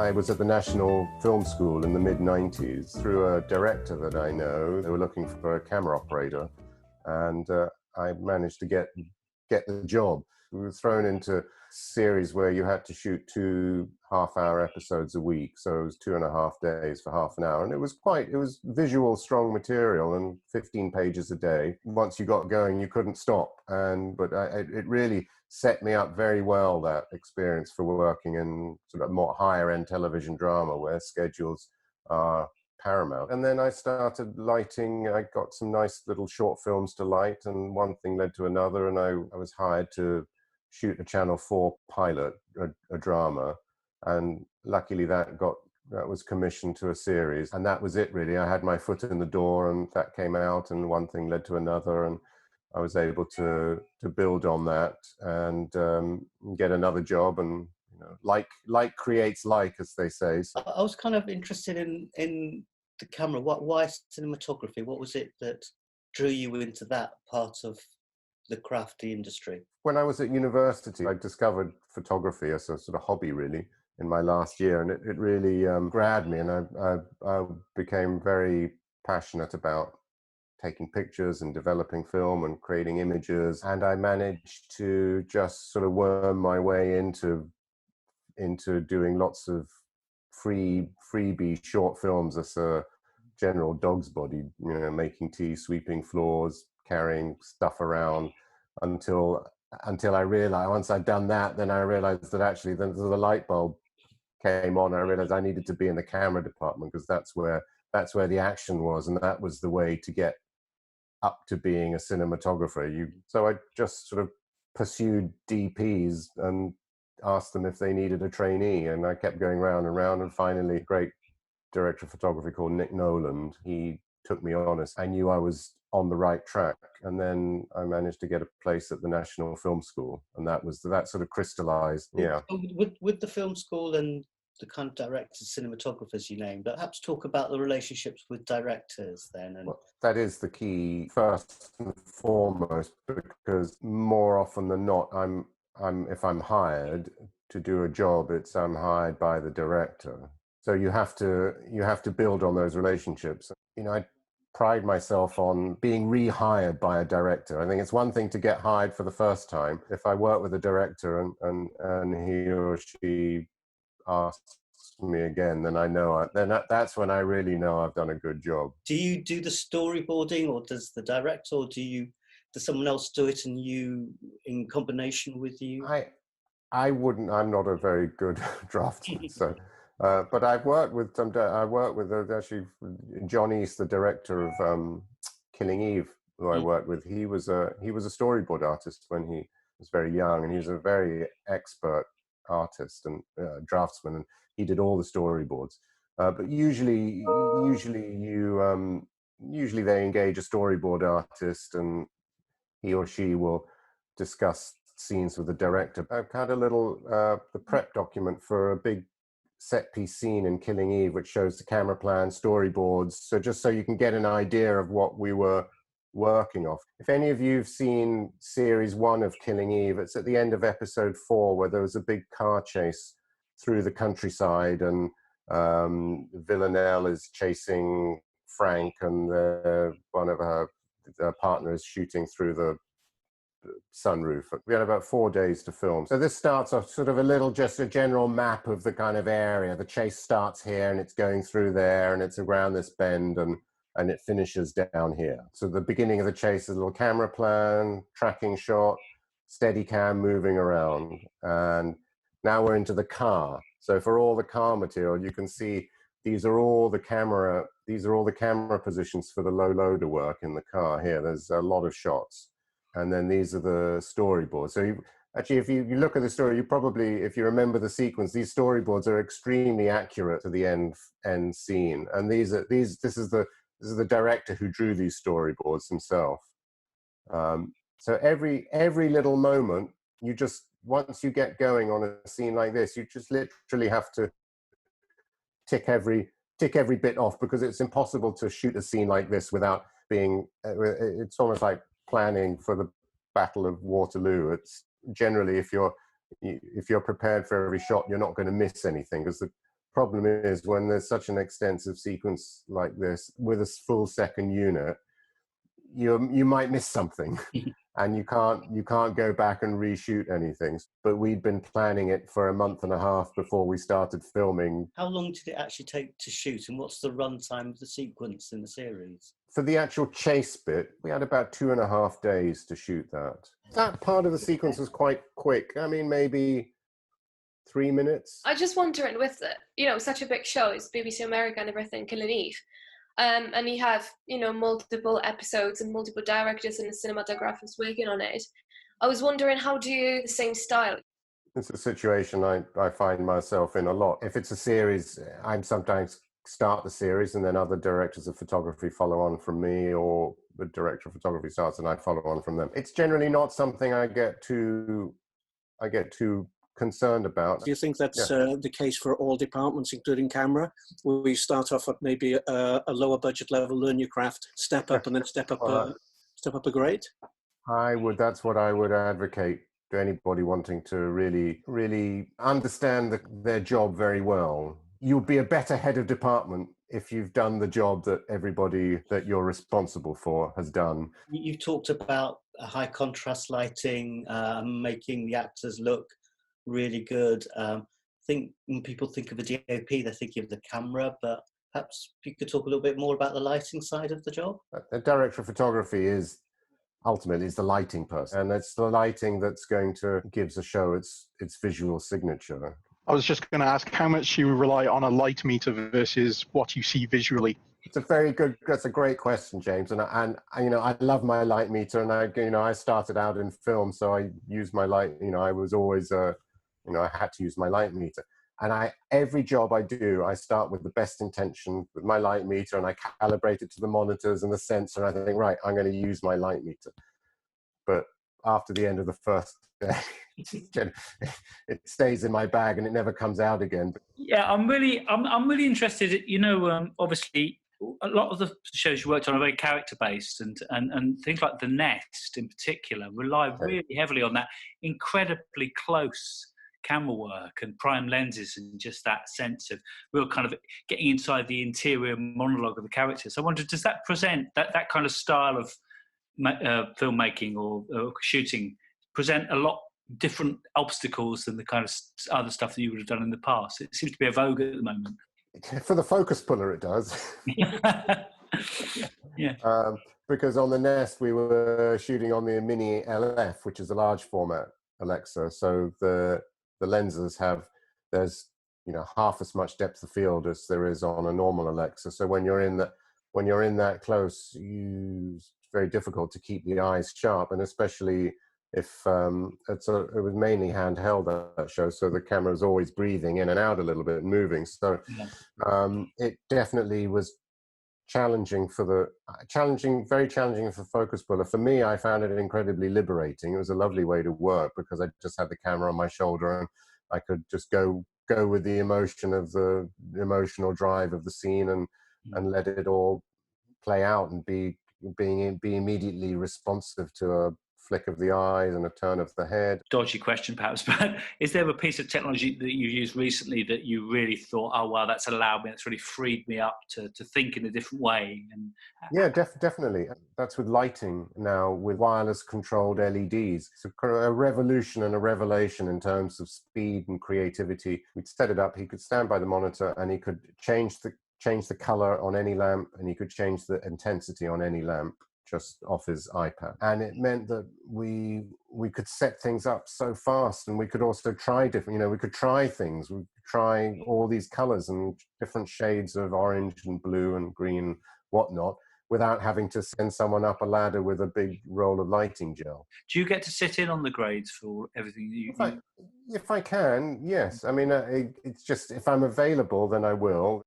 I was at the National Film School in the mid-90s through a director that I know. They were looking for a camera operator, and I managed to get the job. We were thrown into a series where you had to shoot 2 half-hour episodes a week, so it was 2.5 days for half an hour, and it was visual, strong material, and 15 pages a day. Once you got going, you couldn't stop, but it really set me up very well, that experience, for working in sort of more higher-end television drama where schedules are paramount. And then I started lighting. I got some nice little short films to light, and one thing led to another, and I was hired to shoot a Channel 4 pilot, a drama, and luckily that was commissioned to a series, and that was it really. I had my foot in the door, and that came out, and one thing led to another, and I was able to build on that and get another job. And like creates like, as they say. So I was kind of interested in the camera. Why cinematography? What was it that drew you into that part of the crafty industry? When I was at university, I discovered photography as a sort of hobby, really, in my last year, and it really grabbed me, and I became very passionate about taking pictures and developing film and creating images, and I managed to just sort of worm my way into doing lots of freebie short films as a general dog's body, making tea, sweeping floors, carrying stuff around, until I realized, once I'd done that, then I realized that actually the light bulb came on. I realized I needed to be in the camera department, because that's where the action was, and that was the way to get up to being a cinematographer. So I just sort of pursued DPs and asked them if they needed a trainee, and I kept going round and round, and finally a great director of photography called Nick Noland, he took me on. I knew I was on the right track, and then I managed to get a place at the National Film School, and that sort of crystallized. Yeah. With the film school and the kind of directors, cinematographers you named, perhaps talk about the relationships with directors then. And well, that is the key, first and foremost, because more often than not, if I'm hired to do a job, I'm hired by the director. So you have to build on those relationships. I pride myself on being rehired by a director. I think it's one thing to get hired for the first time. If I work with a director and he or she asks me again, then that's when I really know I've done a good job. Do you do the storyboarding, or does the director, or does someone else do it, and you in combination with you? I wouldn't. I'm not a very good draftsman, so. But I've worked with actually John East, the director of Killing Eve, who I worked with. He was a storyboard artist when he was very young, and he was a very expert artist and draftsman, and he did all the storyboards. But usually they engage a storyboard artist, and he or she will discuss scenes with the director. I've had a little the prep document for a big set piece scene in Killing Eve, which shows the camera plan, storyboards, so just so you can get an idea of what we were working off. If any of you've seen series 1 of Killing Eve, it's at the end of episode 4, where there was a big car chase through the countryside, and Villanelle is chasing Frank, and one of her partners shooting through the sunroof. We had about 4 days to film. So this starts off sort of just a general map of the kind of area. The chase starts here, and it's going through there, and it's around this bend, and it finishes down here. So the beginning of the chase is a little camera plan, tracking shot, steady cam moving around. And now we're into the car. So for all the car material, you can see these are all the camera positions for the low loader work in the car here. There's a lot of shots. And then these are the storyboards. So actually, if you look at the story, if you remember the sequence, these storyboards are extremely accurate to the end scene. And this is the director who drew these storyboards himself. So every little moment, once you get going on a scene like this, you just literally have to tick every bit off, because it's impossible to shoot a scene like this without being. It's almost like planning for the Battle of Waterloo. It's generally, if you're prepared for every shot, you're not going to miss anything, because the problem is when there's such an extensive sequence like this with a full second unit, you might miss something. And you can't go back and reshoot anything. But we'd been planning it for a month and a half before we started filming. How long did it actually take to shoot, and what's the runtime of the sequence in the series? For the actual chase bit, we had about 2.5 days to shoot that. That part of the sequence was quite quick. I mean, maybe 3 minutes. I just wondering, with the, you know, such a big show, it's BBC America and everything, Killing Eve. And you have, you know, multiple episodes and multiple directors and cinematographers working on it. I was wondering, how do you the same style? It's a situation I find myself in a lot. If it's a series, I'm sometimes start the series and then other directors of photography follow on from me, or the director of photography starts and I follow on from them. It's generally not something I get too concerned about. Do you think that's the case for all departments, including camera? Will you start off at maybe a lower budget level, learn your craft, step up, and then step up a grade? That's what I would advocate to anybody wanting to really understand their job very well. You'll be a better head of department if you've done the job that everybody that you're responsible for has done. You've talked about high contrast lighting, making the actors look really good. Think when people think of a DOP, they're thinking of the camera, but perhaps you could talk a little bit more about the lighting side of the job. A director of photography is ultimately the lighting person, and it's the lighting that's going to gives a show its visual signature. I was just going to ask how much you rely on a light meter versus what you see visually. That's a great question, James. And you know, I love my light meter, and I started out in film, so I used my light. You know, I was always I had to use my light meter. And every job I do, I start with the best intention with my light meter, and I calibrate it to the monitors and the sensor, and I think, right, I'm going to use my light meter. But after the end of the first day, it stays in my bag and it never comes out again. Yeah, I'm really interested. You know, obviously, a lot of the shows you worked on are very character-based, and things like The Nest, in particular, rely really heavily on that incredibly close camera work and prime lenses, and just that sense of real kind of getting inside the interior monologue of the characters. I wonder, does that present that kind of style of filmmaking or shooting present a lot different obstacles than the kind of other stuff that you would have done in the past? It seems to be a vogue at the moment. For the focus puller, it does. Yeah. Because on The Nest, we were shooting on the Mini LF, which is a large format Alexa. So the lenses there's half as much depth of field as there is on a normal Alexa. So when you're in that close, it's very difficult to keep the eyes sharp, and especially if it was mainly handheld, that show, so the camera is always breathing in and out a little bit and moving. So it definitely was very challenging for focus puller. For me, I found it incredibly liberating. It was a lovely way to work because I just had the camera on my shoulder and I could just go with the emotion of the emotional drive of the scene and let it all play out and be immediately responsive to a flick of the eyes and a turn of the head. Dodgy question perhaps, but is there a piece of technology that you've used recently that you really thought, oh wow, that's really freed me up to think in a different way? And yeah, definitely. That's with lighting now, with wireless controlled LEDs. It's a revolution and a revelation in terms of speed and creativity. We'd set it up, he could stand by the monitor and he could change the color on any lamp, and he could change the intensity on any lamp just off his iPad. And it meant that we could set things up so fast, and we could also try different, we could try things. We could try all these colors and different shades of orange and blue and green, whatnot, without having to send someone up a ladder with a big roll of lighting gel. Do you get to sit in on the grades for everything that If I can, yes. I mean, it's just, if I'm available, then I will.